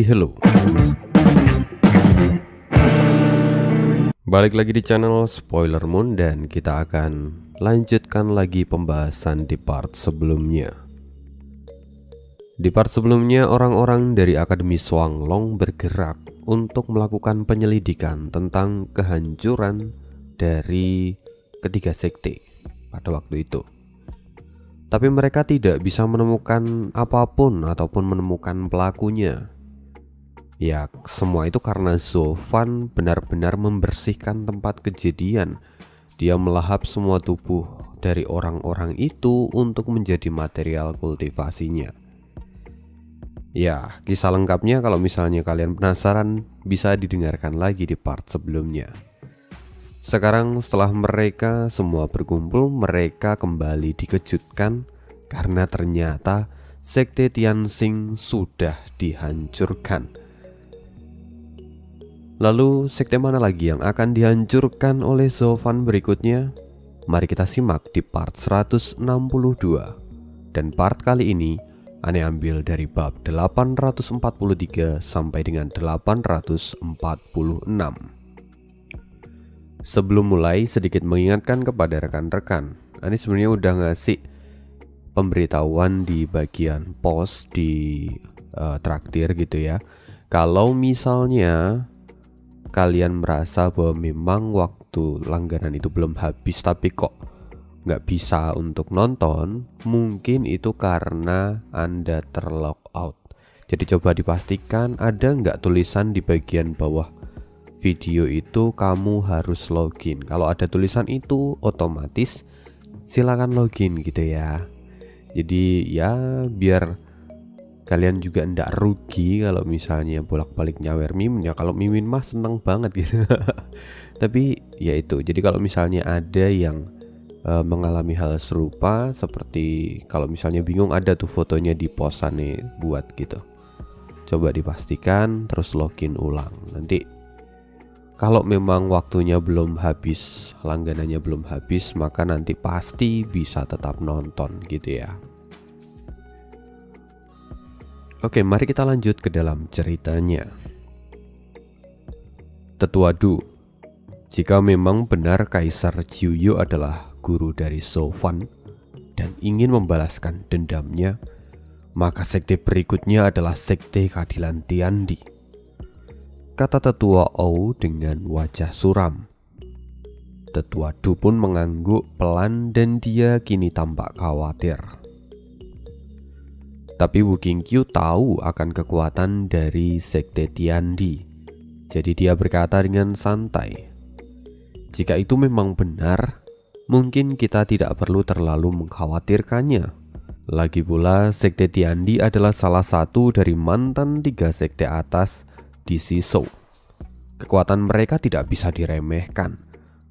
hello. Balik lagi di channel Spoiler Moon dan kita akan lanjutkan lagi pembahasan di part sebelumnya. Di part sebelumnya orang-orang dari Akademi Swanglong bergerak untuk melakukan penyelidikan tentang kehancuran dari ketiga sekte pada waktu itu. Tapi mereka tidak bisa menemukan apapun ataupun menemukan pelakunya. Ya, semua itu karena Zovan benar-benar membersihkan tempat kejadian. Dia melahap semua tubuh dari orang-orang itu untuk menjadi material kultivasinya. Ya, kisah lengkapnya kalau misalnya kalian penasaran bisa didengarkan lagi di part sebelumnya. Sekarang setelah mereka semua berkumpul, mereka kembali dikejutkan karena ternyata Sekte Tianxing sudah dihancurkan. Lalu sekte mana lagi yang akan dihancurkan oleh Zovan berikutnya? Mari kita simak di part 162. Dan part kali ini Ane ambil dari bab 843 sampai dengan 846. Sebelum mulai, sedikit mengingatkan kepada rekan-rekan, Ani sebenarnya udah ngasih pemberitahuan di bagian post di traktir gitu ya. Kalau misalnya kalian merasa bahwa memang waktu langganan itu belum habis tapi kok nggak bisa untuk nonton, mungkin itu karena Anda terlog out. Jadi coba dipastikan ada nggak tulisan di bagian bawah video itu kamu harus login. Kalau ada tulisan itu otomatis silakan login gitu ya. Jadi ya biar kalian juga ndak rugi kalau misalnya bolak-balik nyawer Mimin ya. Kalau Mimin mah seneng banget gitu. Tapi ya itu. Jadi kalau misalnya ada yang mengalami hal serupa, seperti kalau misalnya bingung ada tuh fotonya di posan nih buat gitu. Coba dipastikan terus login ulang. Nanti kalau memang waktunya belum habis, langganannya belum habis, maka nanti pasti bisa tetap nonton gitu ya. Oke, mari kita lanjut ke dalam ceritanya. Tetua Du, jika memang benar Kaisar Jiuyu adalah guru dari Zovan dan ingin membalaskan dendamnya, maka sekte berikutnya adalah Sekte Keadilan Tiandi, kata Tetua Ou dengan wajah suram. Tetua Du pun mengangguk pelan dan dia kini tampak khawatir. Tapi Wu Qingqiu tahu akan kekuatan dari Sekte Tiandi. Jadi dia berkata dengan santai, jika itu memang benar, mungkin kita tidak perlu terlalu mengkhawatirkannya. Lagi pula Sekte Tiandi adalah salah satu dari mantan 3 sekte atas di Sisou. Kekuatan mereka tidak bisa diremehkan.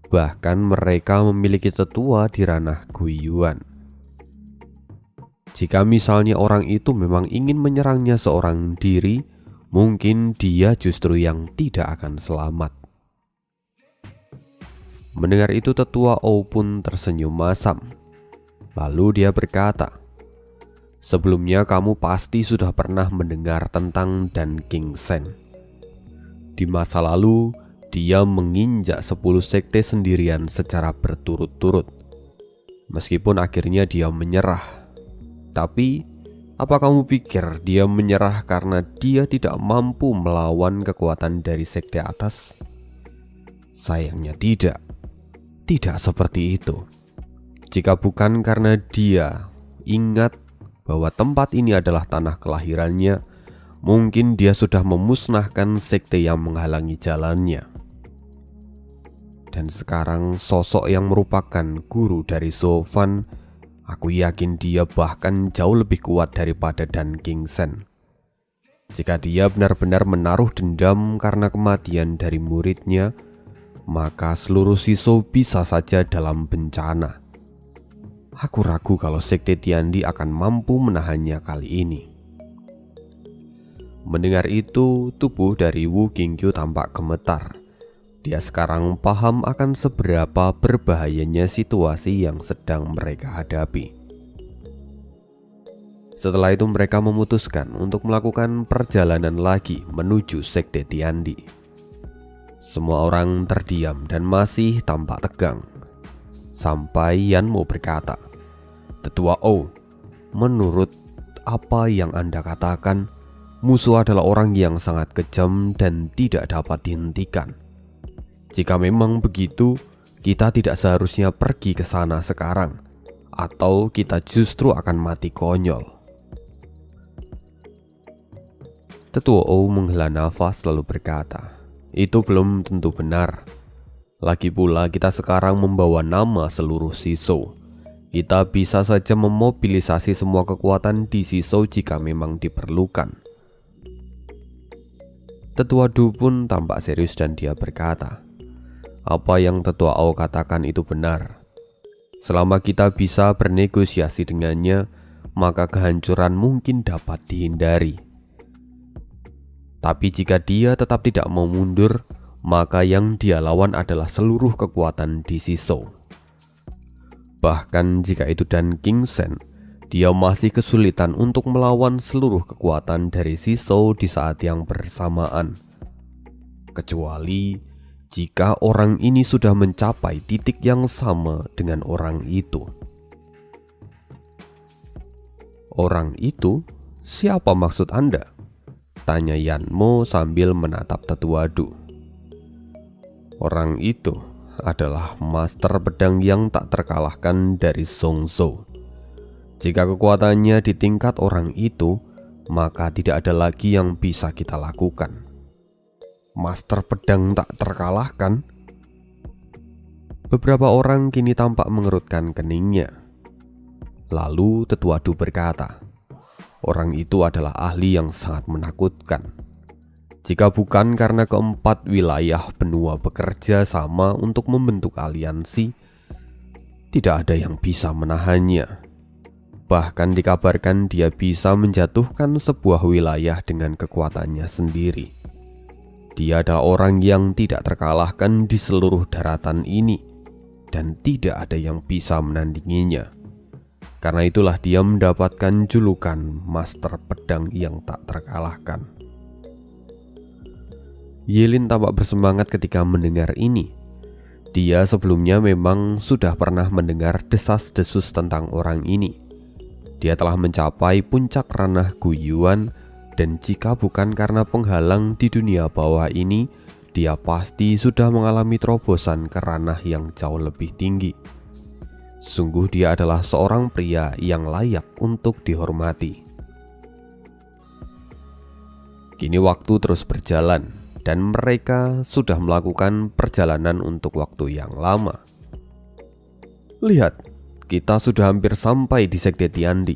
Bahkan mereka memiliki tetua di ranah Guiyuan. Jika misalnya orang itu memang ingin menyerangnya seorang diri, mungkin dia justru yang tidak akan selamat. Mendengar itu Tetua Ou pun tersenyum masam. Lalu dia berkata, sebelumnya kamu pasti sudah pernah mendengar tentang Dan King Seng. Di masa lalu, dia menginjak 10 sekte sendirian secara berturut-turut. Meskipun akhirnya dia menyerah. Tapi, apa kamu pikir dia menyerah karena dia tidak mampu melawan kekuatan dari sekte atas? Sayangnya tidak. Tidak seperti itu. Jika bukan karena dia ingat bahwa tempat ini adalah tanah kelahirannya, mungkin dia sudah memusnahkan sekte yang menghalangi jalannya. Dan sekarang sosok yang merupakan guru dari Zovan, aku yakin dia bahkan jauh lebih kuat daripada Dan King Seng. Jika dia benar-benar menaruh dendam karena kematian dari muridnya, maka seluruh Sisou bisa saja dalam bencana. Aku ragu kalau Sekte Tiandi akan mampu menahannya kali ini. Mendengar itu, tubuh dari Wu Qingqiu tampak gemetar. Dia sekarang paham akan seberapa berbahayanya situasi yang sedang mereka hadapi. Setelah itu mereka memutuskan untuk melakukan perjalanan lagi menuju Sekte Tiandi. Semua orang terdiam dan masih tampak tegang. Sampai Yanmo berkata, "Tetua O, menurut apa yang Anda katakan, musuh adalah orang yang sangat kejam dan tidak dapat dihentikan. Jika memang begitu, kita tidak seharusnya pergi ke sana sekarang, atau kita justru akan mati konyol." Tetua O menghela nafas lalu berkata, "Itu belum tentu benar. Lagi pula kita sekarang membawa nama seluruh Shisou. Kita bisa saja memobilisasi semua kekuatan di Shisou jika memang diperlukan." Tetua Du pun tampak serius dan dia berkata, "Apa yang Tetua O katakan itu benar. Selama kita bisa bernegosiasi dengannya, maka kehancuran mungkin dapat dihindari. Tapi jika dia tetap tidak mau mundur, maka yang dia lawan adalah seluruh kekuatan di Shisou. Bahkan jika itu Dan King Shen, dia masih kesulitan untuk melawan seluruh kekuatan dari Shisou di saat yang bersamaan. Kecuali jika orang ini sudah mencapai titik yang sama dengan orang itu." "Orang itu? Siapa maksud Anda?" tanya Yanmo sambil menatap Tetua Du. "Orang itu adalah master pedang yang tak terkalahkan dari Zhongzhou. Jika kekuatannya di tingkat orang itu, maka tidak ada lagi yang bisa kita lakukan." "Master pedang tak terkalahkan?" Beberapa orang kini tampak mengerutkan keningnya. Lalu Tetua Du berkata, "Orang itu adalah ahli yang sangat menakutkan. Jika bukan karena keempat wilayah benua bekerja sama untuk membentuk aliansi, tidak ada yang bisa menahannya. Bahkan dikabarkan dia bisa menjatuhkan sebuah wilayah dengan kekuatannya sendiri. Dia adalah orang yang tidak terkalahkan di seluruh daratan ini, dan tidak ada yang bisa menandinginya. Karena itulah dia mendapatkan julukan Master Pedang yang tak terkalahkan." Yelin tampak bersemangat ketika mendengar ini. Dia sebelumnya memang sudah pernah mendengar desas-desus tentang orang ini. Dia telah mencapai puncak ranah Guyuan, dan jika bukan karena penghalang di dunia bawah ini, dia pasti sudah mengalami terobosan ke ranah yang jauh lebih tinggi. Sungguh dia adalah seorang pria yang layak untuk dihormati. Kini waktu terus berjalan, dan mereka sudah melakukan perjalanan untuk waktu yang lama. "Lihat, kita sudah hampir sampai di Sekte Tiandi,"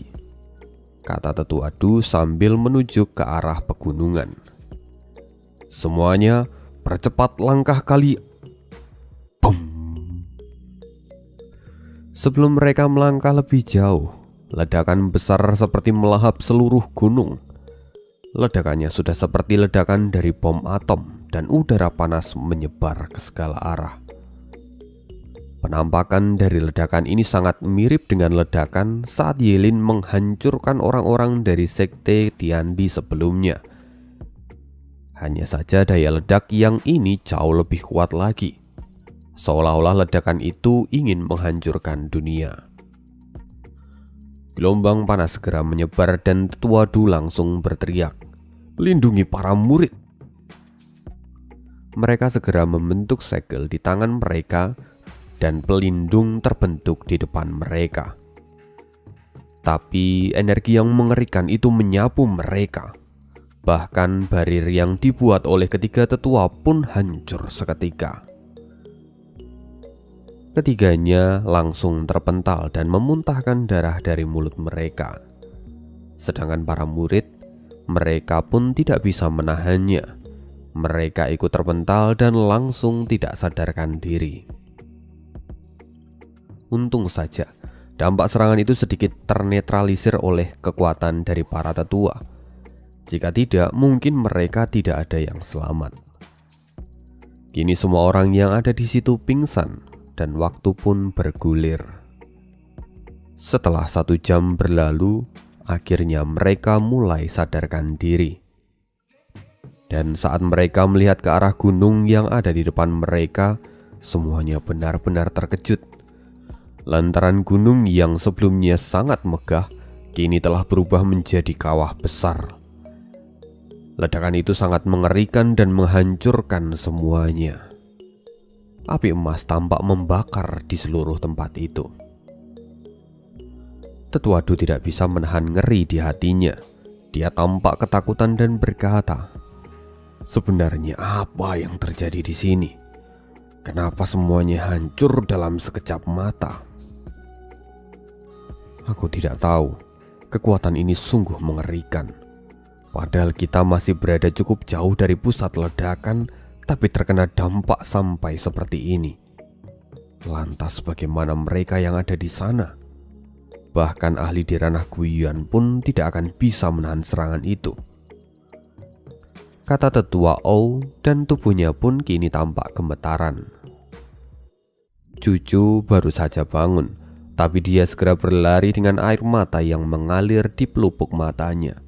kata Tetua Du sambil menuju ke arah pegunungan. "Semuanya percepat langkah kali." Boom! Sebelum mereka melangkah lebih jauh, ledakan besar seperti melahap seluruh gunung. Ledakannya sudah seperti ledakan dari bom atom, dan udara panas menyebar ke segala arah. Penampakan dari ledakan ini sangat mirip dengan ledakan saat Yelin menghancurkan orang-orang dari Sekte Tiandi sebelumnya. Hanya saja daya ledak yang ini jauh lebih kuat lagi, seolah-olah ledakan itu ingin menghancurkan dunia. Gelombang panas segera menyebar dan Tetua Du langsung berteriak, "Lindungi para murid!" Mereka segera membentuk segel di tangan mereka dan pelindung terbentuk di depan mereka. Tapi energi yang mengerikan itu menyapu mereka. Bahkan barir yang dibuat oleh ketiga tetua pun hancur seketika. Ketiganya langsung terpental dan memuntahkan darah dari mulut mereka. Sedangkan para murid, mereka pun tidak bisa menahannya. Mereka ikut terpental dan langsung tidak sadarkan diri. Untung saja, dampak serangan itu sedikit ternetralisir oleh kekuatan dari para tetua. Jika tidak, mungkin mereka tidak ada yang selamat. Kini semua orang yang ada di situ pingsan, dan waktu pun bergulir. Setelah 1 jam berlalu, Akhirnya mereka mulai sadarkan diri. Dan saat mereka melihat ke arah gunung yang ada di depan mereka, semuanya benar-benar terkejut. Lantaran gunung yang sebelumnya sangat megah, kini telah berubah menjadi kawah besar. Ledakan itu sangat mengerikan dan menghancurkan semuanya. Api emas tampak membakar di seluruh tempat itu. Tetua Du tidak bisa menahan ngeri di hatinya. Dia tampak ketakutan dan berkata, "Sebenarnya apa yang terjadi di sini? Kenapa semuanya hancur dalam sekejap mata?" Aku tidak tahu. Kekuatan ini sungguh mengerikan. Padahal kita masih berada cukup jauh dari pusat ledakan, tapi terkena dampak sampai seperti ini. Lantas bagaimana mereka yang ada di sana? Bahkan ahli di ranah Guiyuan pun tidak akan bisa menahan serangan itu, kata tetua Ou, dan tubuhnya pun kini tampak gemetaran. Cucu baru saja bangun, tapi dia segera berlari dengan air mata yang mengalir di pelupuk matanya.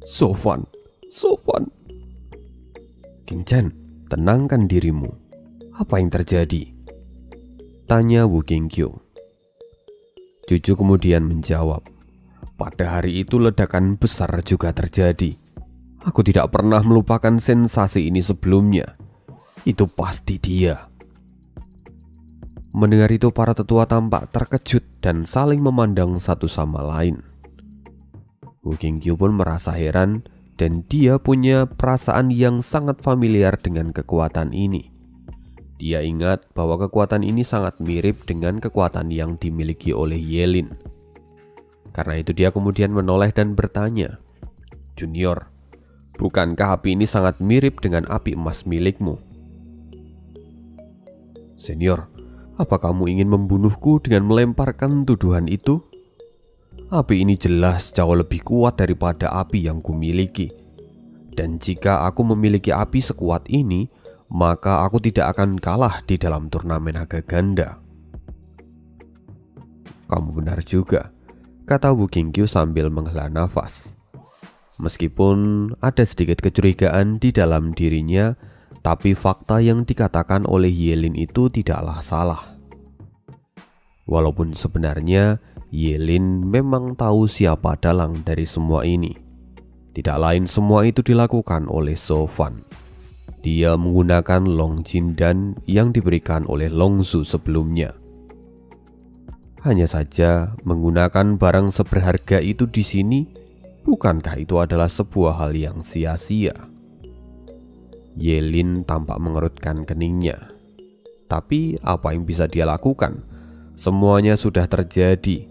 "Sofan, Sofan." "King Chen, tenangkan dirimu. Apa yang terjadi?" tanya Wu Qingqiu. Cucu kemudian menjawab, "Pada hari itu ledakan besar juga terjadi. Aku tidak pernah melupakan sensasi ini sebelumnya. Itu pasti dia." Mendengar itu para tetua tampak terkejut dan saling memandang satu sama lain. Wu Qingqiu pun merasa heran dan dia punya perasaan yang sangat familiar dengan kekuatan ini. Dia ingat bahwa kekuatan ini sangat mirip dengan kekuatan yang dimiliki oleh Yelin. Karena itu dia kemudian menoleh dan bertanya, "Junior, bukankah api ini sangat mirip dengan api emas milikmu?" "Senior, apa kamu ingin membunuhku dengan melemparkan tuduhan itu? Api ini jelas jauh lebih kuat daripada api yang kumiliki. Dan jika aku memiliki api sekuat ini, maka aku tidak akan kalah di dalam turnamen naga ganda." "Kamu benar juga," kata Wu Qingqiu sambil menghela nafas. Meskipun ada sedikit kecurigaan di dalam dirinya, tapi fakta yang dikatakan oleh Yelin itu tidaklah salah. Walaupun sebenarnya Yelin memang tahu siapa dalang dari semua ini. Tidak lain semua itu dilakukan oleh Sofan. Dia menggunakan Long Jindan yang diberikan oleh Long Zhu sebelumnya. Hanya saja menggunakan barang seberharga itu di sini, bukankah itu adalah sebuah hal yang sia-sia? Yelin tampak mengerutkan keningnya. Tapi apa yang bisa dia lakukan? Semuanya sudah terjadi.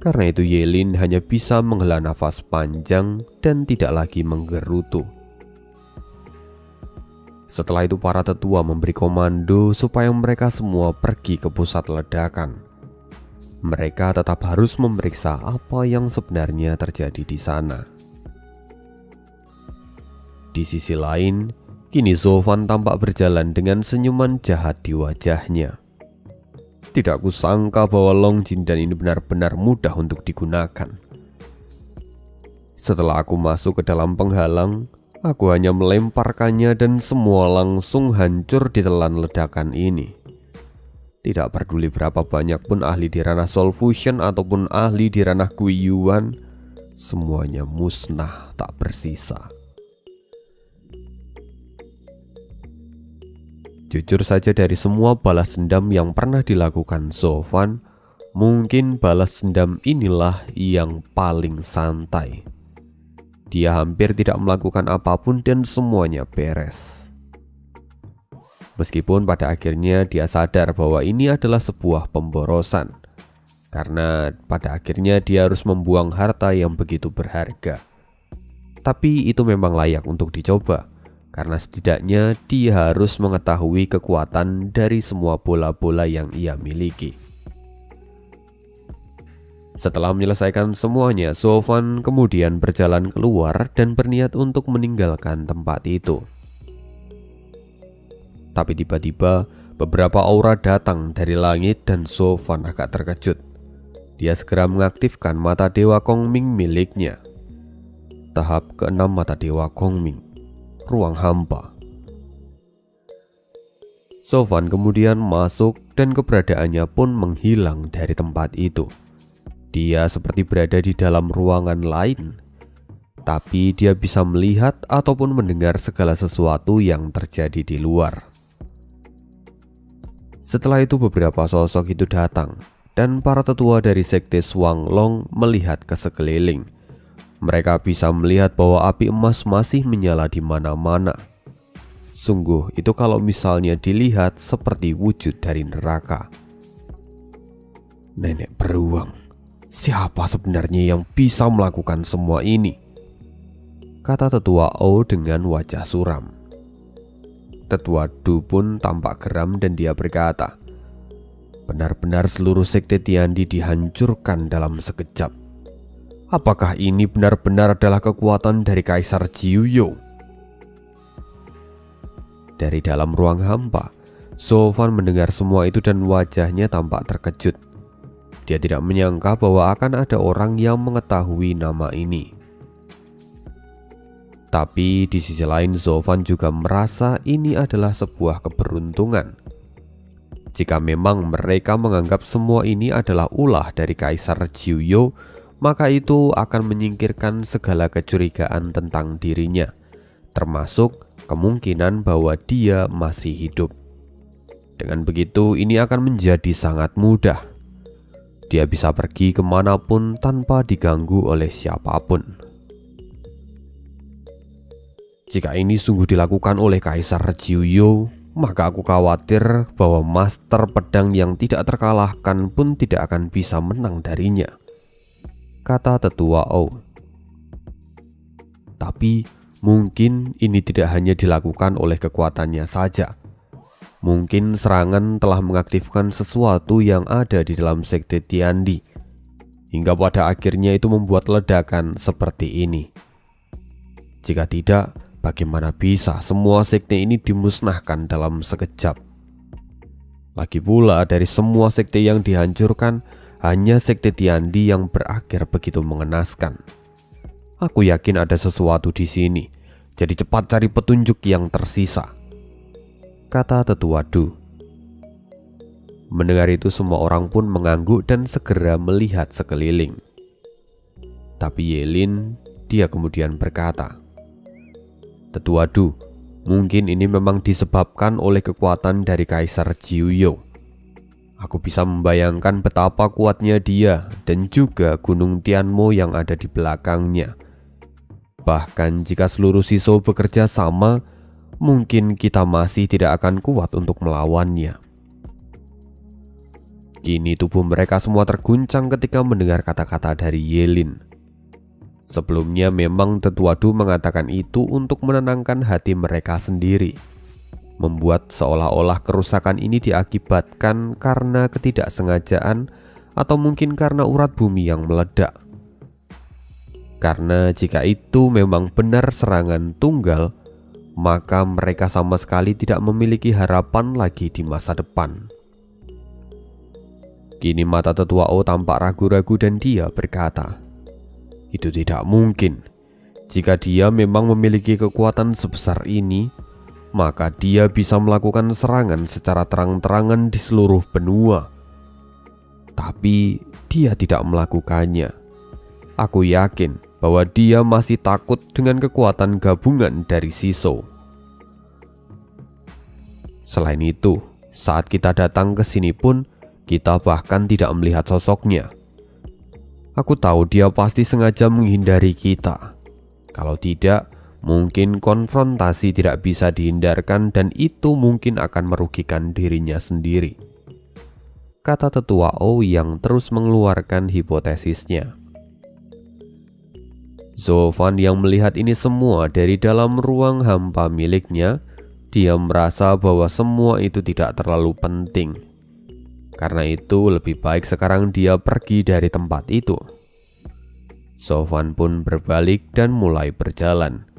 Karena itu Yelin hanya bisa menghela nafas panjang dan tidak lagi menggerutu. Setelah itu para tetua memberi komando supaya mereka semua pergi ke pusat ledakan. Mereka tetap harus memeriksa apa yang sebenarnya terjadi di sana. Di sisi lain, kini Sofan tampak berjalan dengan senyuman jahat di wajahnya. Tidak kusangka bahwa Long Jindan ini benar-benar mudah untuk digunakan. Setelah aku masuk ke dalam penghalang, aku hanya melemparkannya dan semua langsung hancur ditelan ledakan ini. Tidak peduli berapa banyak pun ahli di ranah Soul Fusion ataupun ahli di ranah Guiyuan, semuanya musnah tak bersisa. Jujur saja dari semua balas dendam yang pernah dilakukan Sofan, mungkin balas dendam inilah yang paling santai. Dia hampir tidak melakukan apapun dan semuanya beres. Meskipun pada akhirnya dia sadar bahwa ini adalah sebuah pemborosan, karena pada akhirnya dia harus membuang harta yang begitu berharga. Tapi itu memang layak untuk dicoba, karena setidaknya dia harus mengetahui kekuatan dari semua bola-bola yang ia miliki. Setelah menyelesaikan semuanya, Sofan kemudian berjalan keluar dan berniat untuk meninggalkan tempat itu. Tapi tiba-tiba beberapa aura datang dari langit dan Sofan agak terkejut. Dia segera mengaktifkan mata Dewa Kongming miliknya. Tahap ke-6 mata Dewa Kongming, ruang hampa. Sofan kemudian masuk dan keberadaannya pun menghilang dari tempat itu. Dia seperti berada di dalam ruangan lain, tapi dia bisa melihat ataupun mendengar segala sesuatu yang terjadi di luar. Setelah itu beberapa sosok itu datang, dan para tetua dari sekte Swanglong melihat ke sekeliling. Mereka bisa melihat bahwa api emas masih menyala di mana-mana. Sungguh itu kalau misalnya dilihat seperti wujud dari neraka. Nenek beruang, siapa sebenarnya yang bisa melakukan semua ini? Kata tetua O dengan wajah suram. Tetua Du pun tampak geram dan dia berkata, benar-benar seluruh sekte Tiandi dihancurkan dalam sekejap. Apakah ini benar-benar adalah kekuatan dari Kaisar Jiuyo? Dari dalam ruang hampa, Sofan mendengar semua itu dan wajahnya tampak terkejut. Dia tidak menyangka bahwa akan ada orang yang mengetahui nama ini. Tapi di sisi lain Sofan juga merasa ini adalah sebuah keberuntungan. Jika memang mereka menganggap semua ini adalah ulah dari Kaisar Jiuyo, maka itu akan menyingkirkan segala kecurigaan tentang dirinya, termasuk kemungkinan bahwa dia masih hidup. Dengan begitu, ini akan menjadi sangat mudah. Dia bisa pergi kemanapun tanpa diganggu oleh siapapun. Jika ini sungguh dilakukan oleh Kaisar Jiuyo, maka aku khawatir bahwa master pedang yang tidak terkalahkan pun tidak akan bisa menang darinya, kata tetua O. Tapi mungkin ini tidak hanya dilakukan oleh kekuatannya saja. Mungkin serangan telah mengaktifkan sesuatu yang ada di dalam sekte Tiandi, hingga pada akhirnya itu membuat ledakan seperti ini. Jika tidak, bagaimana bisa semua sekte ini dimusnahkan dalam sekejap? Lagi pula dari semua sekte yang dihancurkan, hanya sekte Tiandi yang berakhir begitu mengenaskan. Aku yakin ada sesuatu di sini, jadi cepat cari petunjuk yang tersisa, kata tetua Du. Mendengar itu semua orang pun mengangguk dan segera melihat sekeliling. Tapi Yelin, dia kemudian berkata, Tetua Du, mungkin ini memang disebabkan oleh kekuatan dari Kaisar Jiuyo. Aku bisa membayangkan betapa kuatnya dia dan juga Gunung Tianmo yang ada di belakangnya. Bahkan jika seluruh Shishou bekerja sama, mungkin kita masih tidak akan kuat untuk melawannya. Kini tubuh mereka semua terguncang ketika mendengar kata-kata dari Yelin. Sebelumnya memang Tetua Du mengatakan itu untuk menenangkan hati mereka sendiri, membuat seolah-olah kerusakan ini diakibatkan karena ketidaksengajaan atau mungkin karena urat bumi yang meledak. Karena jika itu memang benar serangan tunggal, maka mereka sama sekali tidak memiliki harapan lagi di masa depan. Kini mata Tetua O tampak ragu-ragu dan dia berkata, itu tidak mungkin. Jika dia memang memiliki kekuatan sebesar ini, maka dia bisa melakukan serangan secara terang-terangan di seluruh benua. Tapi dia tidak melakukannya. Aku yakin bahwa dia masih takut dengan kekuatan gabungan dari Shishou. Selain itu, saat kita datang ke sini pun, kita bahkan tidak melihat sosoknya. Aku tahu dia pasti sengaja menghindari kita. Kalau tidak, mungkin konfrontasi tidak bisa dihindarkan dan itu mungkin akan merugikan dirinya sendiri, kata Tetua O yang terus mengeluarkan hipotesisnya. Sofan yang melihat ini semua dari dalam ruang hampa miliknya, dia merasa bahwa semua itu tidak terlalu penting. Karena itu lebih baik sekarang dia pergi dari tempat itu. Sofan pun berbalik dan mulai berjalan.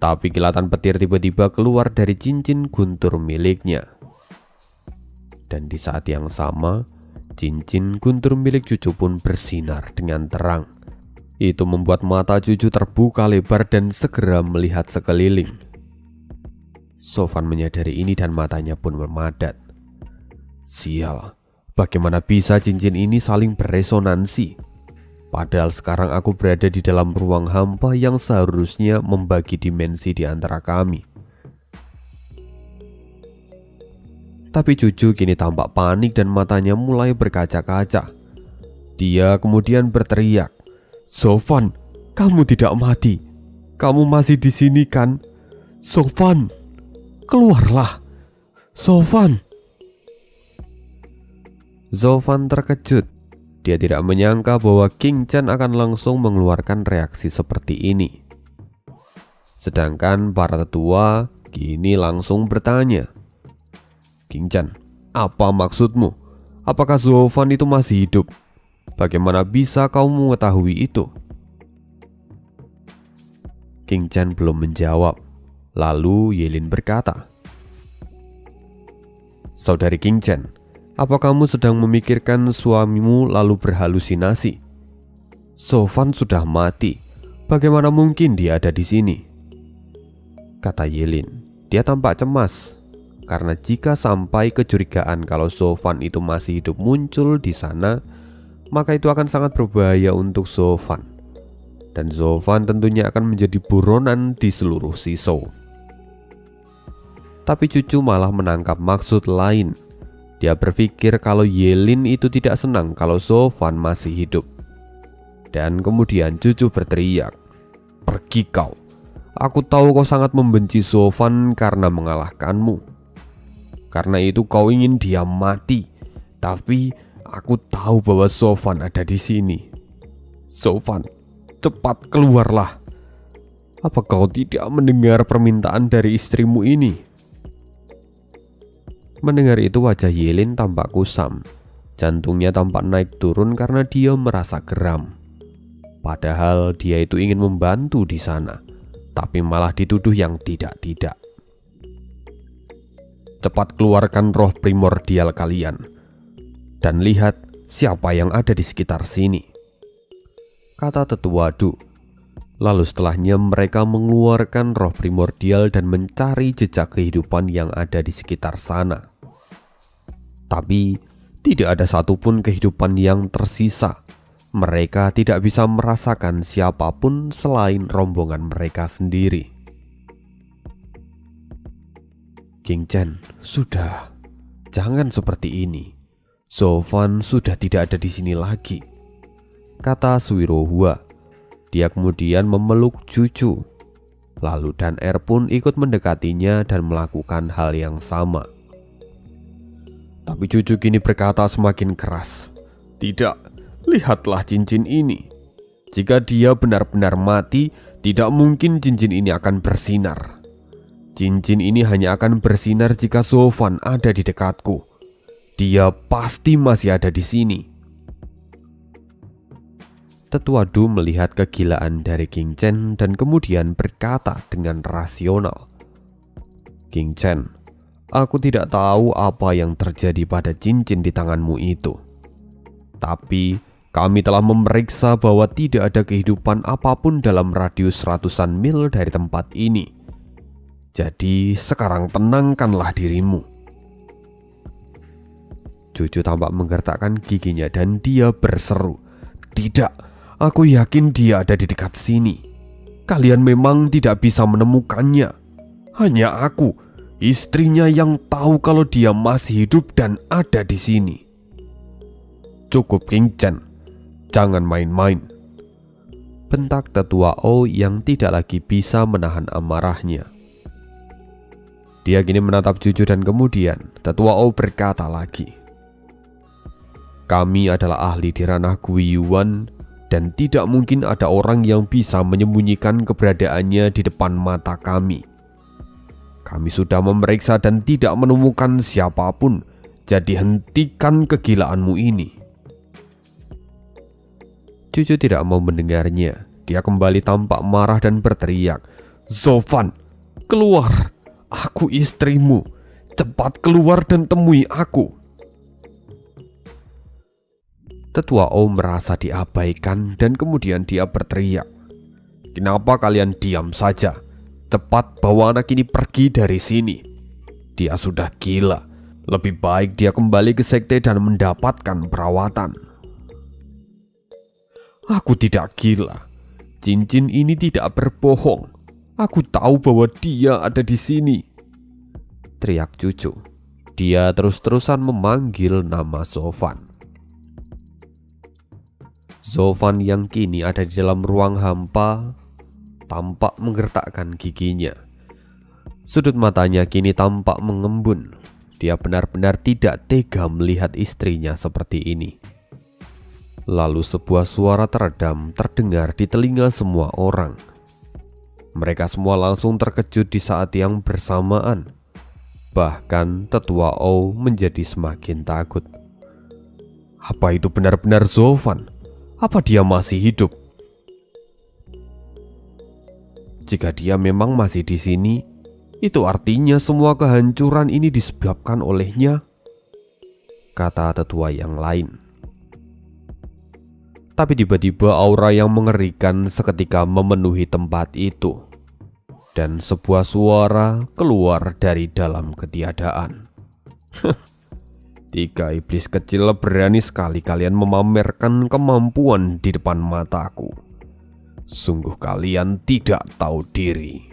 Tapi kilatan petir tiba-tiba keluar dari cincin guntur miliknya. Dan di saat yang sama, Cincin guntur milik cucu pun bersinar dengan terang. Itu membuat mata cucu terbuka lebar dan segera melihat sekeliling. Sofan menyadari ini dan matanya pun memadat. Sial, bagaimana bisa cincin ini saling beresonansi? Padahal sekarang aku berada di dalam ruang hampa yang seharusnya membagi dimensi di antara kami. Tapi cucu kini tampak panik dan matanya mulai berkaca-kaca. Dia kemudian berteriak, "Sofan, kamu tidak mati. Kamu masih di sini kan? Sofan, keluarlah. Sofan." Sofan terkejut. Dia tidak menyangka bahwa King Chan akan langsung mengeluarkan reaksi seperti ini. Sedangkan para tetua kini langsung bertanya, "King Chan, apa maksudmu? Apakah Sofan itu masih hidup? Bagaimana bisa kau mengetahui itu?" King Chan belum menjawab. Lalu Yelin berkata, "Saudari King Chan, apa kamu sedang memikirkan suamimu lalu berhalusinasi? Sofan sudah mati. Bagaimana mungkin dia ada di sini?" kata Yelin. Dia tampak cemas karena jika sampai kecurigaan kalau Sofan itu masih hidup muncul di sana, maka itu akan sangat berbahaya untuk Sofan. Dan Sofan tentunya akan menjadi buronan di seluruh Shishou. Tapi cucu malah menangkap maksud lain. Dia berpikir kalau Yelin itu tidak senang kalau Sofan masih hidup. Dan kemudian cucu berteriak, "Pergi kau. Aku tahu kau sangat membenci Sofan karena mengalahkanmu. Karena itu kau ingin dia mati. Tapi aku tahu bahwa Sofan ada di sini. Sofan, cepat keluarlah. Apa kau tidak mendengar permintaan dari istrimu ini?" Mendengar itu wajah Yelin tampak kusam. Jantungnya tampak naik turun karena dia merasa geram. Padahal dia itu ingin membantu di sana, tapi malah dituduh yang tidak-tidak. "Cepat keluarkan roh primordial kalian dan lihat siapa yang ada di sekitar sini," kata tetua Du. Lalu setelahnya mereka mengeluarkan roh primordial dan mencari jejak kehidupan yang ada di sekitar sana. Tapi tidak ada satupun kehidupan yang tersisa. Mereka tidak bisa merasakan siapapun selain rombongan mereka sendiri. "King Chan, sudah. Jangan seperti ini. Sofan sudah tidak ada di sini lagi," kata Suiro Hua. Dia kemudian memeluk cucu. Lalu Dan Er pun ikut mendekatinya dan melakukan hal yang sama. Tapi cucu kini berkata semakin keras, "Tidak, lihatlah cincin ini. Jika dia benar-benar mati, tidak mungkin cincin ini akan bersinar. Cincin ini hanya akan bersinar jika Sofan ada di dekatku. Dia pasti masih ada di sini." Tetua Du melihat kegilaan dari King Chan dan kemudian berkata dengan rasional, "King Chan, aku tidak tahu apa yang terjadi pada cincin di tanganmu itu. Tapi kami telah memeriksa bahwa tidak ada kehidupan apapun dalam radius ratusan mil dari tempat ini. Jadi sekarang tenangkanlah dirimu." Cucu tampak menggertakkan giginya dan dia berseru, "Tidak, aku yakin dia ada di dekat sini. Kalian memang tidak bisa menemukannya. Hanya aku, istrinya, yang tahu kalau dia masih hidup dan ada di sini." "Cukup King Chan, jangan main-main," bentak tetua O yang tidak lagi bisa menahan amarahnya. Dia kini menatap cucu dan kemudian tetua O berkata lagi, "Kami adalah ahli di ranah Guiyuan dan tidak mungkin ada orang yang bisa menyembunyikan keberadaannya di depan mata kami. Kami sudah memeriksa dan tidak menemukan siapapun, jadi hentikan kegilaanmu ini." Cucu tidak mau mendengarnya. Dia kembali tampak marah dan berteriak, "Sofan, keluar! Aku istrimu. Cepat keluar dan temui aku." Tetua O merasa diabaikan dan kemudian dia berteriak, "Kenapa kalian diam saja? Cepat bawa anak ini pergi dari sini. Dia sudah gila. Lebih baik dia kembali ke sekte dan mendapatkan perawatan." "Aku tidak gila. Cincin ini tidak berbohong. Aku tahu bahwa dia ada di sini," teriak cucu. Dia terus-terusan memanggil nama Zovan. Zovan yang kini ada di dalam ruang hampa tampak menggertakkan giginya. Sudut matanya kini tampak mengembun. Dia benar-benar tidak tega melihat istrinya seperti ini. Lalu sebuah suara teredam terdengar di telinga semua orang. Mereka semua langsung terkejut di saat yang bersamaan. Bahkan Tetua O menjadi semakin takut. Apa itu benar-benar Zovan? Apa dia masih hidup? Jika dia memang masih di sini, itu artinya semua kehancuran ini disebabkan olehnya, kata tetua yang lain. Tapi tiba-tiba aura yang mengerikan seketika memenuhi tempat itu, dan sebuah suara keluar dari dalam ketiadaan. 3 iblis kecil berani sekali kalian memamerkan kemampuan di depan mataku. Sungguh kalian tidak tahu diri.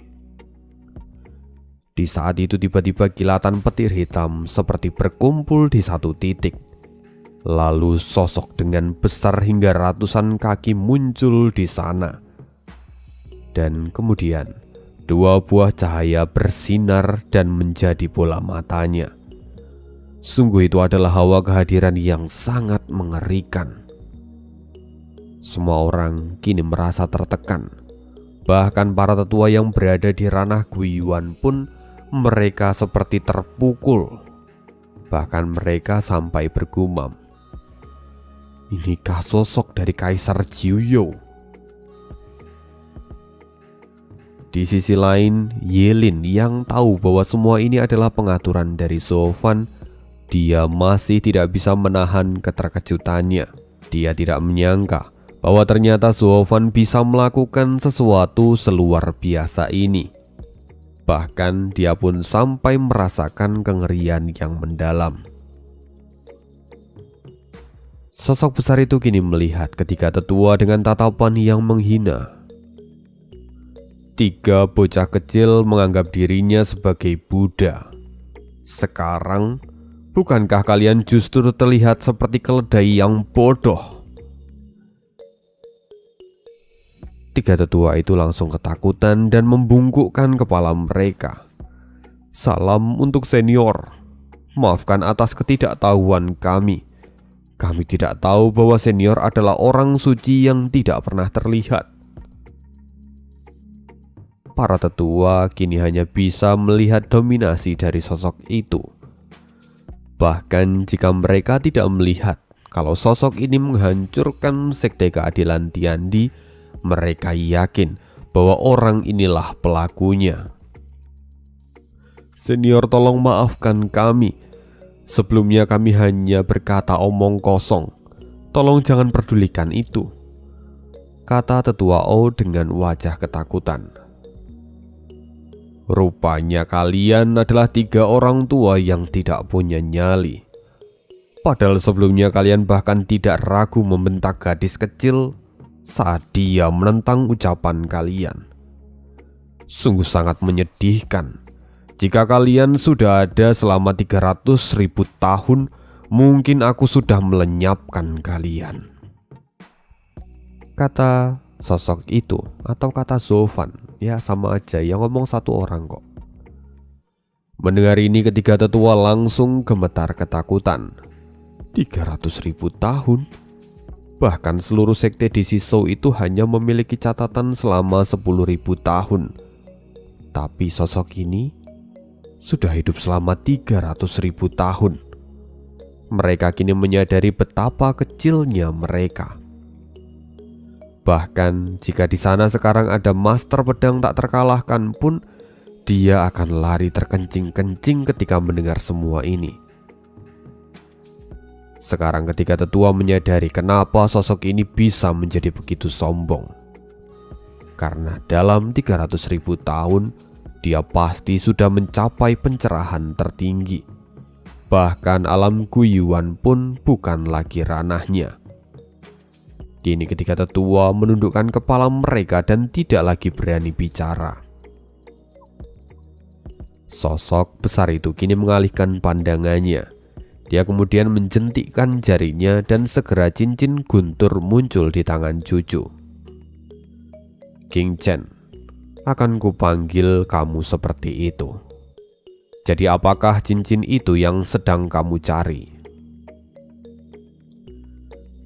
Di saat itu tiba-tiba kilatan petir hitam seperti berkumpul di satu titik. Lalu sosok dengan besar hingga ratusan kaki muncul di sana. Dan kemudian 2 buah cahaya bersinar dan menjadi bola matanya. Sungguh itu adalah hawa kehadiran yang sangat mengerikan. Semua orang kini merasa tertekan. Bahkan para tetua yang berada di ranah Guiyuan pun mereka seperti terpukul. Bahkan mereka sampai bergumam, "Inikah sosok dari Kaisar Jiuyou?" Di sisi lain, Yelin yang tahu bahwa semua ini adalah pengaturan dari Zovan, dia masih tidak bisa menahan keterkejutannya. Dia tidak menyangka bahwa ternyata Zovan bisa melakukan sesuatu seluar biasa ini. Bahkan dia pun sampai merasakan kengerian yang mendalam. Sosok besar itu kini melihat ketika tetua dengan tatapan yang menghina. 3 bocah kecil menganggap dirinya sebagai Buddha. Sekarang, bukankah kalian justru terlihat seperti keledai yang bodoh? 3 tetua itu langsung ketakutan dan membungkukkan kepala mereka. "Salam untuk senior. Maafkan atas ketidaktahuan kami. Kami tidak tahu bahwa senior adalah orang suci yang tidak pernah terlihat." Para tetua kini hanya bisa melihat dominasi dari sosok itu. Bahkan jika mereka tidak melihat kalau sosok ini menghancurkan sekte keadilan Tiandi, mereka yakin bahwa orang inilah pelakunya. "Senior, tolong maafkan kami. Sebelumnya kami hanya berkata omong kosong. Tolong jangan pedulikan itu," kata Tetua O dengan wajah ketakutan. "Rupanya kalian adalah 3 orang tua yang tidak punya nyali. Padahal sebelumnya kalian bahkan tidak ragu membentak gadis kecil saat dia menentang ucapan kalian. Sungguh sangat menyedihkan. Jika kalian sudah ada selama 300.000 tahun, mungkin aku sudah melenyapkan kalian," kata sosok itu, atau kata Zovan. Ya sama aja, yang ngomong 1 orang kok. Mendengar ini, ketiga tetua langsung gemetar ketakutan. 300.000 tahun? Bahkan seluruh sekte di Shisou itu hanya memiliki catatan selama 10.000 tahun. Tapi sosok ini sudah hidup selama 300.000 tahun. Mereka kini menyadari betapa kecilnya mereka. Bahkan jika di sana sekarang ada master pedang tak terkalahkan pun, dia akan lari terkencing-kencing ketika mendengar semua ini. Sekarang ketika tetua menyadari kenapa sosok ini bisa menjadi begitu sombong. Karena dalam 300.000 tahun, dia pasti sudah mencapai pencerahan tertinggi. Bahkan alam guyuan pun bukan lagi ranahnya. Kini ketika tetua menundukkan kepala mereka dan tidak lagi berani bicara. Sosok besar itu kini mengalihkan pandangannya. Dia kemudian menjentikkan jarinya dan segera cincin guntur muncul di tangan cucu. King Chen, akan kupanggil kamu seperti itu. Jadi apakah cincin itu yang sedang kamu cari?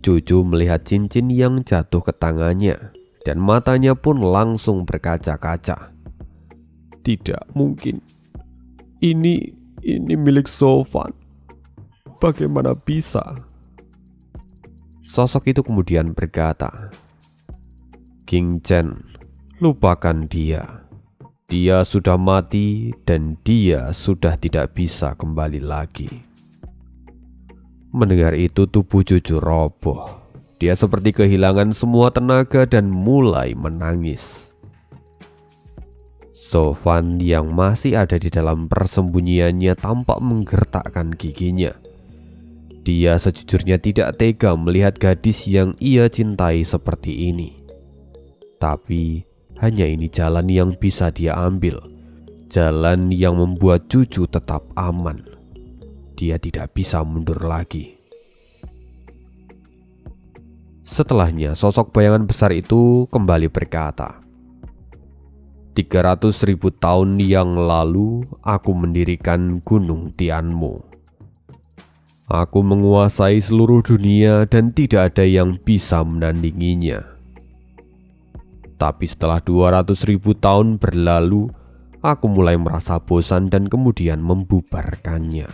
Cucu melihat cincin yang jatuh ke tangannya dan matanya pun langsung berkaca-kaca. Tidak mungkin. Ini milik Sofan. Bagaimana bisa? Sosok itu kemudian berkata, King Chen, lupakan dia. Dia sudah mati dan dia sudah tidak bisa kembali lagi. Mendengar itu tubuh cucu roboh. Dia seperti kehilangan semua tenaga dan mulai menangis. Sofan yang masih ada di dalam persembunyiannya tampak menggertakkan giginya. Dia sejujurnya tidak tega melihat gadis yang ia cintai seperti ini. Tapi hanya ini jalan yang bisa dia ambil. Jalan yang membuat cucu tetap aman. Dia tidak bisa mundur lagi. Setelahnya sosok bayangan besar itu kembali berkata, 300.000 tahun yang lalu aku mendirikan Gunung Tianmu. Aku menguasai seluruh dunia dan tidak ada yang bisa menandinginya. Tapi setelah 200.000 tahun berlalu, aku mulai merasa bosan dan kemudian membubarkannya.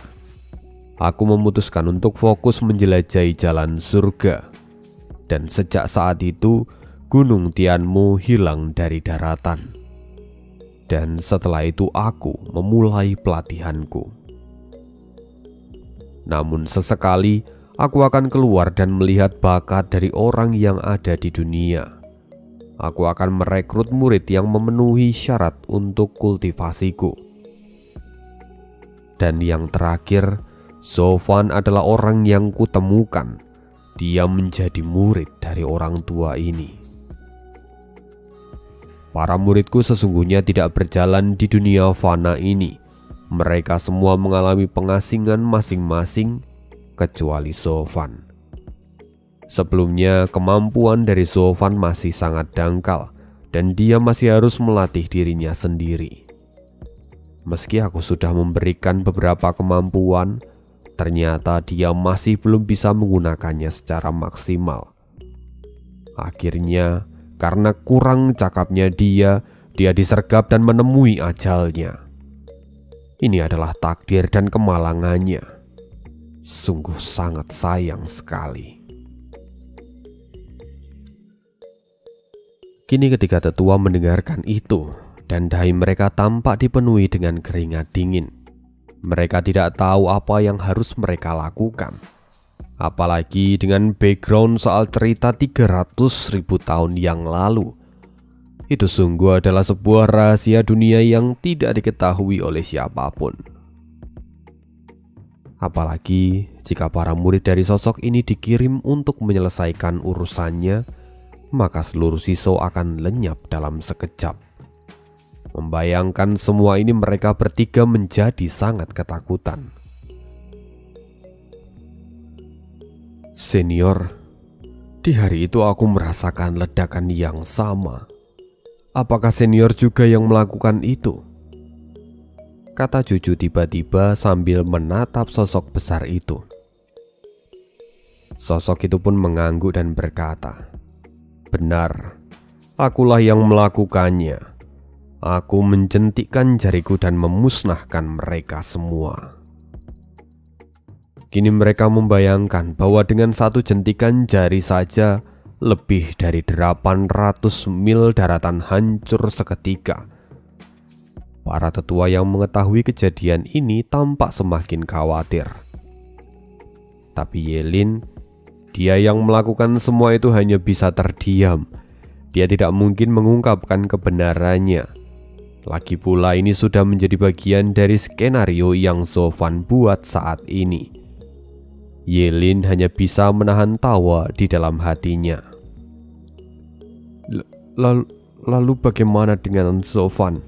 Aku memutuskan untuk fokus menjelajahi jalan surga. Dan sejak saat itu, Gunung Tianmu hilang dari daratan. Dan setelah itu aku memulai pelatihanku. Namun sesekali aku akan keluar dan melihat bakat dari orang yang ada di dunia. Aku akan merekrut murid yang memenuhi syarat untuk kultivasiku. Dan yang terakhir, Sofan adalah orang yang kutemukan. Dia menjadi murid dari orang tua ini. Para muridku sesungguhnya tidak berjalan di dunia fana ini. Mereka semua mengalami pengasingan masing-masing kecuali Sofan. Sebelumnya kemampuan dari Sofan masih sangat dangkal dan dia masih harus melatih dirinya sendiri. Meski aku sudah memberikan beberapa kemampuan, ternyata dia masih belum bisa menggunakannya secara maksimal. Akhirnya, karena kurang cakapnya dia disergap dan menemui ajalnya. Ini adalah takdir dan kemalangannya. Sungguh sangat sayang sekali. Kini ketika tetua mendengarkan itu dan dahi mereka tampak dipenuhi dengan keringat dingin. Mereka tidak tahu apa yang harus mereka lakukan. Apalagi dengan background soal cerita 300.000 tahun yang lalu. Itu sungguh adalah sebuah rahasia dunia yang tidak diketahui oleh siapapun. Apalagi jika para murid dari sosok ini dikirim untuk menyelesaikan urusannya, maka seluruh siswa akan lenyap dalam sekejap. Membayangkan semua ini mereka bertiga menjadi sangat ketakutan. Senior, di hari itu aku merasakan ledakan yang sama. Apakah senior juga yang melakukan itu? Kata cucu tiba-tiba sambil menatap sosok besar itu. Sosok itu pun mengangguk dan berkata, benar, akulah yang melakukannya. Aku menjentikkan jariku dan memusnahkan mereka semua. Kini mereka membayangkan bahwa dengan satu jentikan jari saja, lebih dari 800 mil daratan hancur seketika. Para tetua yang mengetahui kejadian ini tampak semakin khawatir. Tapi Yelin, dia yang melakukan semua itu hanya bisa terdiam. Dia tidak mungkin mengungkapkan kebenarannya. Lagi pula ini sudah menjadi bagian dari skenario yang Sofan buat saat ini. Yelin hanya bisa menahan tawa di dalam hatinya. Lalu bagaimana dengan Sofan?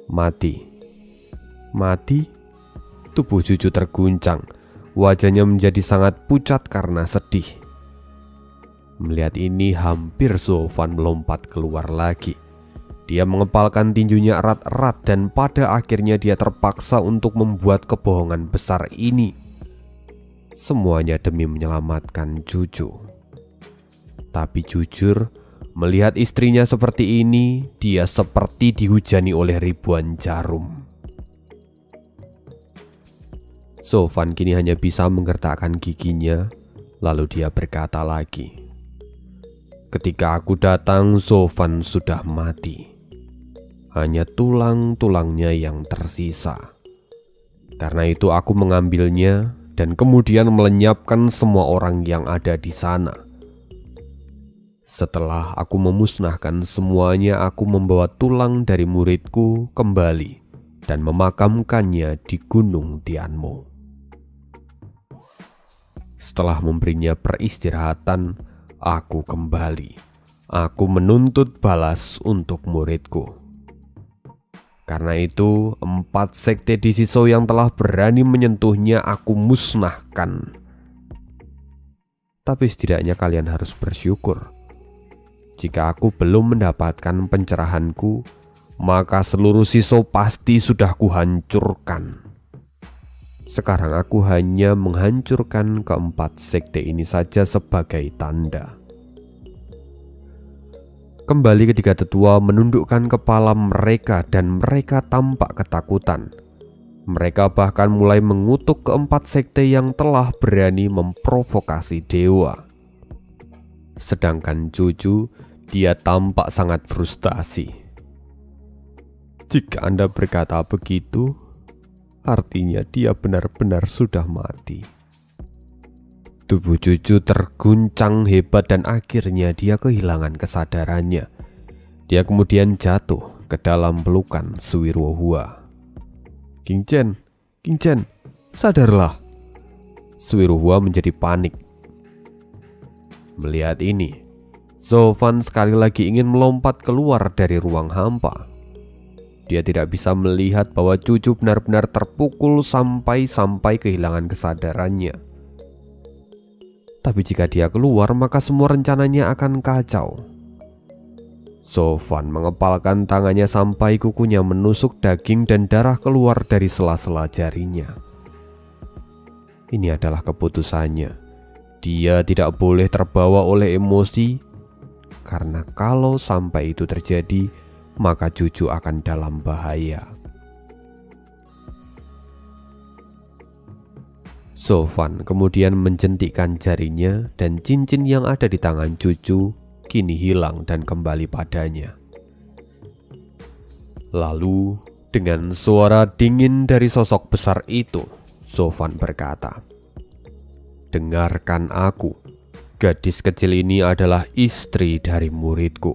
Mati. Mati? Tubuh Juju terguncang. Wajahnya menjadi sangat pucat karena sedih. Melihat ini hampir Sofan melompat keluar lagi. Dia mengepalkan tinjunya erat-erat dan pada akhirnya dia terpaksa untuk membuat kebohongan besar ini. Semuanya demi menyelamatkan Juju. Tapi jujur, melihat istrinya seperti ini, dia seperti dihujani oleh ribuan jarum. Sofan kini hanya bisa menggertakkan giginya, lalu dia berkata lagi, "Ketika aku datang, Sofan sudah mati. Hanya tulang-tulangnya yang tersisa. Karena itu aku mengambilnya dan kemudian melenyapkan semua orang yang ada di sana. Setelah aku memusnahkan semuanya, aku membawa tulang dari muridku kembali dan memakamkannya di Gunung Tianmo. Setelah memberinya peristirahatan, aku kembali. Aku menuntut balas untuk muridku. Karena itu, 4 sekte di Shisho yang telah berani menyentuhnya aku musnahkan. Tapi setidaknya kalian harus bersyukur. Jika aku belum mendapatkan pencerahanku, maka seluruh Shisho pasti sudah kuhancurkan. Sekarang aku hanya menghancurkan ke-4 sekte ini saja sebagai tanda." Kembali ketiga tetua menundukkan kepala mereka dan mereka tampak ketakutan. Mereka bahkan mulai mengutuk ke-4 sekte yang telah berani memprovokasi dewa. Sedangkan Juju, dia tampak sangat frustasi. Jika Anda berkata begitu, artinya dia benar-benar sudah mati. Tubuh Juju terguncang hebat dan akhirnya dia kehilangan kesadarannya. Dia kemudian jatuh ke dalam pelukan Suirwohua. King Chen, sadarlah." Suirwohua menjadi panik. Melihat ini, Sofan sekali lagi ingin melompat keluar dari ruang hampa. Dia tidak bisa melihat bahwa Juju benar-benar terpukul sampai kehilangan kesadarannya. Tapi jika dia keluar, maka semua rencananya akan kacau. Sofan mengepalkan tangannya sampai kukunya menusuk daging dan darah keluar dari sela-sela jarinya. Ini adalah keputusannya. Dia tidak boleh terbawa oleh emosi, karena kalau sampai itu terjadi, maka Juju akan dalam bahaya. Sofan kemudian menjentikkan jarinya dan cincin yang ada di tangan Juju kini hilang dan kembali padanya. Lalu dengan suara dingin dari sosok besar itu, Sofan berkata, "Dengarkan aku, gadis kecil ini adalah istri dari muridku.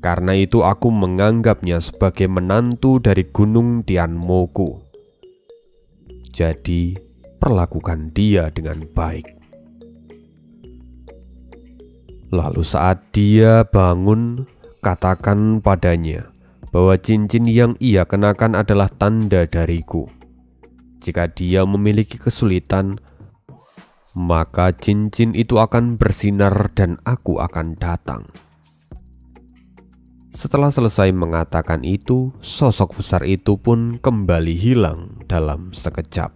Karena itu aku menganggapnya sebagai menantu dari Gunung Tianmoku. Jadi perlakukan dia dengan baik." Lalu saat dia bangun, katakan padanya bahwa cincin yang ia kenakan adalah tanda dariku. Jika dia memiliki kesulitan, maka cincin itu akan bersinar dan aku akan datang. Setelah selesai mengatakan itu, sosok besar itu pun kembali hilang dalam sekejap.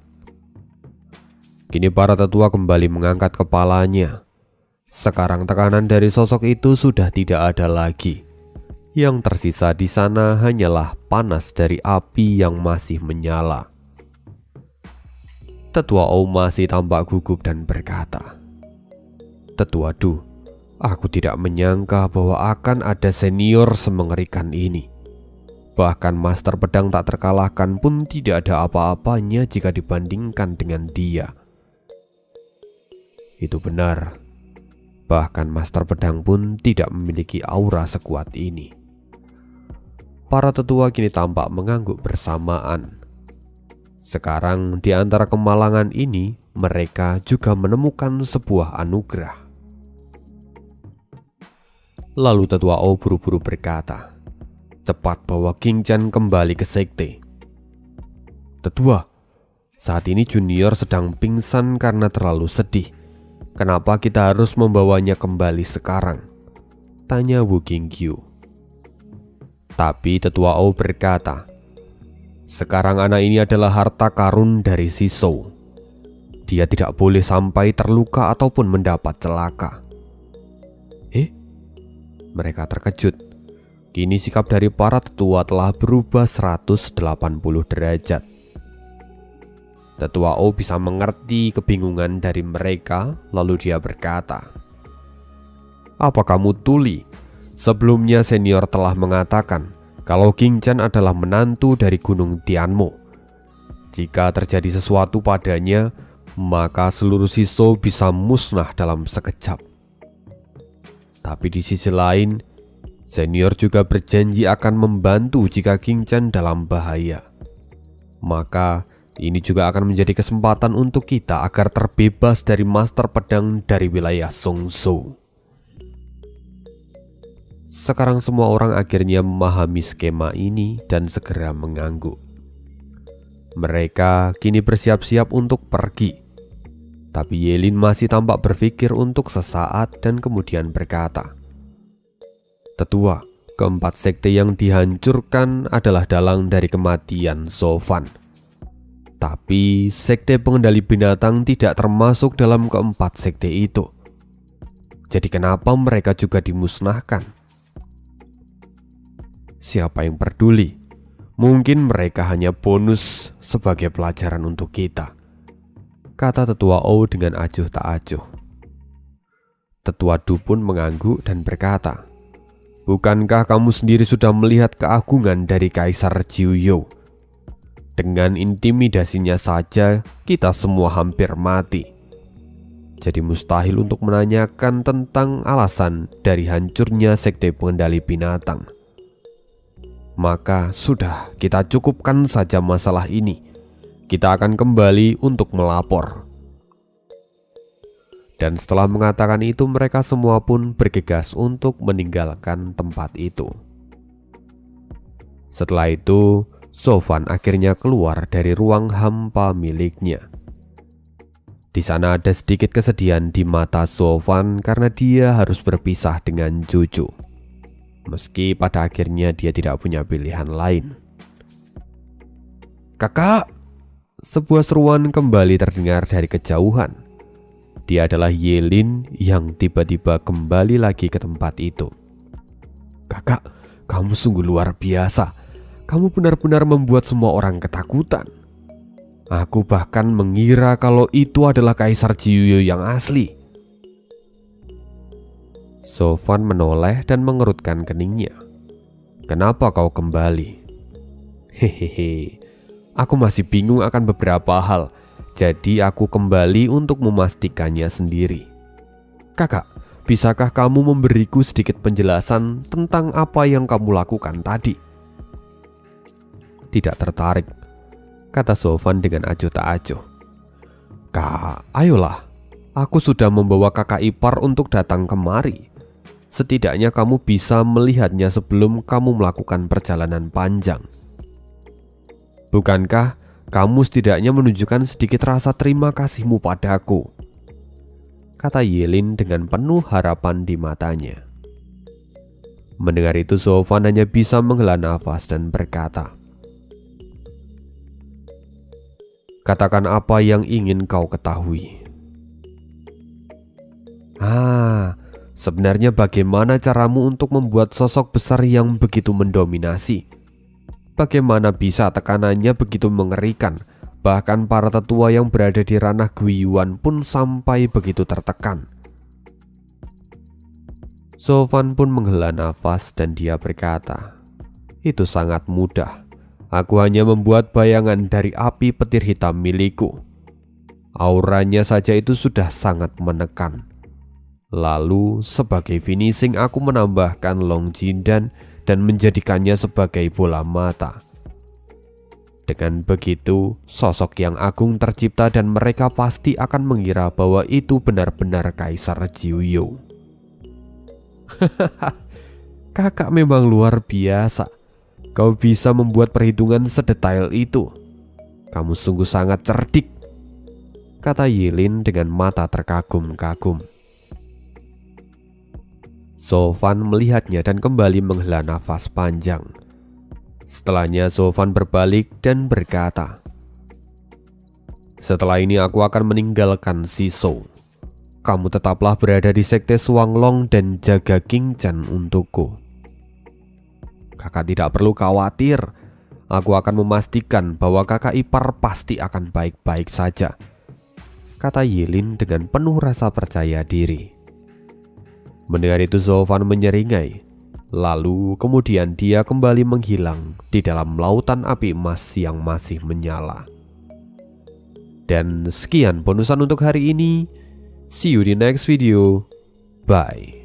Kini para tetua kembali mengangkat kepalanya. Sekarang tekanan dari sosok itu sudah tidak ada lagi. Yang tersisa di sana hanyalah panas dari api yang masih menyala. Tetua Ou masih tampak gugup dan berkata, "Tetua Du, aku tidak menyangka bahwa akan ada senior semengerikan ini. Bahkan Master Pedang tak terkalahkan pun tidak ada apa-apanya jika dibandingkan dengan dia. Itu benar. Bahkan Master Pedang pun tidak memiliki aura sekuat ini. Para tetua kini tampak mengangguk bersamaan. Sekarang di antara kemalangan ini, mereka juga menemukan sebuah anugerah. Lalu tetua O buru-buru berkata, "Cepat bawa King Chen kembali ke sekte." "Tetua, saat ini junior sedang pingsan karena terlalu sedih. Kenapa kita harus membawanya kembali sekarang?" tanya Wu Qingqiu. Tapi tetua O berkata, "Sekarang anak ini adalah harta karun dari Sisou. Dia tidak boleh sampai terluka ataupun mendapat celaka." Mereka terkejut. Kini sikap dari para tetua telah berubah 180 derajat. Tetua O bisa mengerti kebingungan dari mereka, lalu dia berkata, "Apa kamu tuli? Sebelumnya senior telah mengatakan kalau King Chen adalah menantu dari Gunung Tianmo. Jika terjadi sesuatu padanya, maka seluruh Sisou bisa musnah dalam sekejap. Tapi di sisi lain, senior juga berjanji akan membantu jika King Chen dalam bahaya. Maka ini juga akan menjadi kesempatan untuk kita agar terbebas dari Master Pedang dari wilayah Songzhou." Sekarang semua orang akhirnya memahami skema ini dan segera mengangguk. Mereka kini bersiap-siap untuk pergi. Tapi Yelin masih tampak berpikir untuk sesaat dan kemudian berkata, "Tetua, keempat sekte yang dihancurkan adalah dalang dari kematian Sofan. Tapi sekte pengendali binatang tidak termasuk dalam keempat sekte itu. Jadi kenapa mereka juga dimusnahkan?" "Siapa yang peduli? Mungkin mereka hanya bonus sebagai pelajaran untuk kita," kata tetua O dengan acuh tak acuh. Tetua Du pun mengangguk dan berkata, "Bukankah kamu sendiri sudah melihat keagungan dari Kaisar Jiuyo? Dengan intimidasinya saja kita semua hampir mati. Jadi mustahil untuk menanyakan tentang alasan dari hancurnya sekte pengendali binatang. Maka sudah, kita cukupkan saja masalah ini. Kita akan kembali untuk melapor." Dan setelah mengatakan itu, mereka semua pun bergegas untuk meninggalkan tempat itu. Setelah itu, Sofan akhirnya keluar dari ruang hampa miliknya. Di sana ada sedikit kesedihan di mata Sofan karena dia harus berpisah dengan Juju. Meski pada akhirnya dia tidak punya pilihan lain. "Kakak!" Sebuah seruan kembali terdengar dari kejauhan. Dia adalah Yelin yang tiba-tiba kembali lagi ke tempat itu. "Kakak, kamu sungguh luar biasa. Kamu benar-benar membuat semua orang ketakutan. Aku bahkan mengira kalau itu adalah Kaisar Jiuyo yang asli." Sofan menoleh dan mengerutkan keningnya. "Kenapa kau kembali?" "Hehehe, aku masih bingung akan beberapa hal. Jadi aku kembali untuk memastikannya sendiri." "Kakak, bisakah kamu memberiku sedikit penjelasan tentang apa yang kamu lakukan tadi?" "Tidak tertarik," kata Sofan dengan acuh tak acuh. "Kak, ayolah. Aku sudah membawa kakak ipar untuk datang kemari. Setidaknya kamu bisa melihatnya sebelum kamu melakukan perjalanan panjang. Bukankah kamu setidaknya menunjukkan sedikit rasa terima kasihmu padaku?" kata Yelin dengan penuh harapan di matanya. Mendengar itu, Sofan hanya bisa menghela nafas dan berkata, "Katakan apa yang ingin kau ketahui." Sebenarnya bagaimana caramu untuk membuat sosok besar yang begitu mendominasi? Bagaimana bisa tekanannya begitu mengerikan? Bahkan para tetua yang berada di ranah Guiyuan pun sampai begitu tertekan." Sofan pun menghela nafas dan dia berkata, "Itu sangat mudah. Aku hanya membuat bayangan dari api petir hitam milikku. Auranya saja itu sudah sangat menekan. Lalu sebagai finishing aku menambahkan Long Jindan dan menjadikannya sebagai bola mata. Dengan begitu, sosok yang agung tercipta dan mereka pasti akan mengira bahwa itu benar-benar Kaisar Jiuyo. Kakak memang luar biasa. Kau bisa membuat perhitungan sedetail itu. Kamu sungguh sangat cerdik, kata Yilin dengan mata terkagum-kagum. Sofan melihatnya dan kembali menghela nafas panjang. Setelahnya Sofan berbalik dan berkata, setelah ini aku akan meninggalkan Shishou. Kamu tetaplah berada di sekte Shuanglong dan jaga King Chan untukku. Kakak tidak perlu khawatir. Aku akan memastikan bahwa kakak ipar pasti akan baik-baik saja, kata Yilin dengan penuh rasa percaya diri. Mendengar itu Sofan menyeringai. Lalu kemudian dia kembali menghilang di dalam lautan api emas yang masih menyala. Dan sekian bonusan untuk hari ini. See you di next video. Bye.